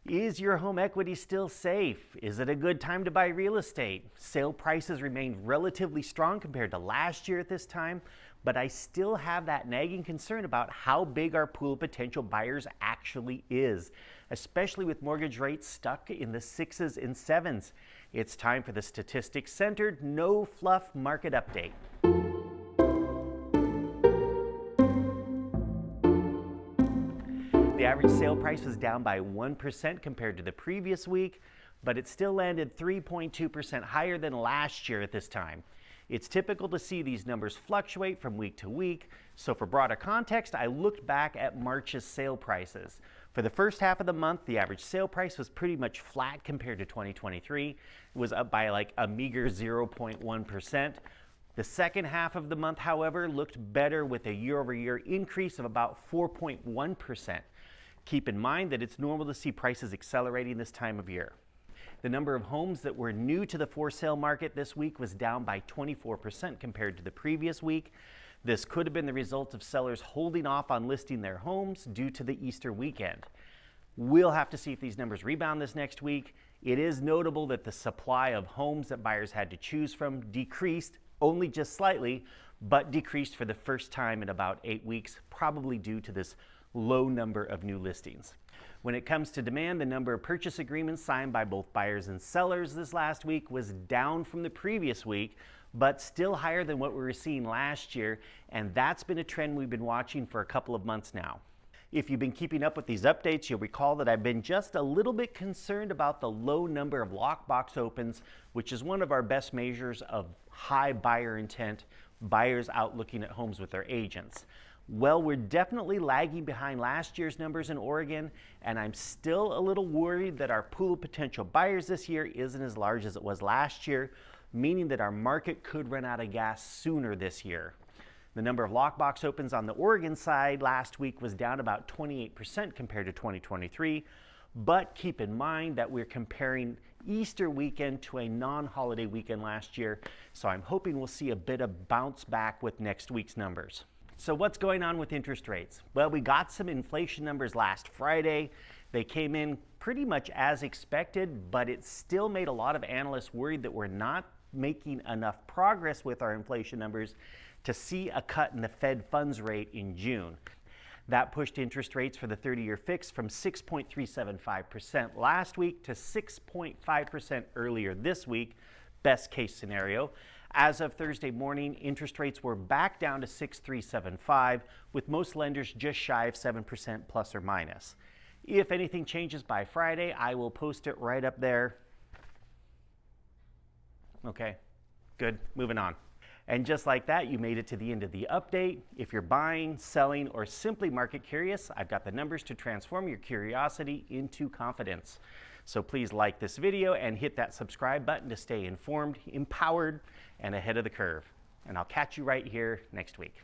Is your home equity still safe? Is it a good time to buy real estate? Sale prices remained relatively strong compared to last year at this time, but I still have that nagging concern about how big our pool of potential buyers actually is, especially with mortgage rates stuck in the 6s and 7s. It's time for the statistics-centered, no-fluff market update. The average sale price was down by 1% compared to the previous week, but it still landed 3.2% higher than last year at this time. It's typical to see these numbers fluctuate from week to week, so for broader context, I looked back at March's sale prices. For the first half of the month, the average sale price was pretty much flat compared to 2023. It was up by like a meager 0.1%. The second half of the month, however, looked better with a year-over-year increase of about 4.1%. Keep in mind that it's normal to see prices accelerating this time of year. The number of homes that were new to the for sale market this week was down by 24% compared to the previous week. This could have been the result of sellers holding off on listing their homes due to the Easter weekend. We'll have to see if these numbers rebound this next week. It is notable that the supply of homes that buyers had to choose from decreased only just slightly, but decreased for the first time in about 8 weeks, probably due to this low number of new listings. When it comes to demand, the number of purchase agreements signed by both buyers and sellers this last week was down from the previous week, but still higher than what we were seeing last year, and that's been a trend we've been watching for a couple of months now. If you've been keeping up with these updates, you'll recall that I've been just a little bit concerned about the low number of lockbox opens, which is one of our best measures of high buyer intent, buyers out looking at homes with their agents. Well, we're definitely lagging behind last year's numbers in Oregon, and I'm still a little worried that our pool of potential buyers this year isn't as large as it was last year, meaning that our market could run out of gas sooner this year. The number of lockbox opens on the Oregon side last week was down about 28% compared to 2023, but keep in mind that we're comparing Easter weekend to a non-holiday weekend last year, so I'm hoping we'll see a bit of bounce back with next week's numbers. So what's going on with interest rates? Well, we got some inflation numbers last Friday. They came in pretty much as expected, but it still made a lot of analysts worried that we're not making enough progress with our inflation numbers to see a cut in the Fed funds rate in June. That pushed interest rates for the 30-year fix from 6.375% last week to 6.5% earlier this week, best case scenario. As of Thursday morning, interest rates were back down to 6.375, with most lenders just shy of 7% plus or minus. If anything changes by Friday, I will post it right up there. Okay, good, moving on. And just like that, you made it to the end of the update. If you're buying, selling, or simply market curious, I've got the numbers to transform your curiosity into confidence. So please like this video and hit that subscribe button to stay informed, empowered, and ahead of the curve. And I'll catch you right here next week.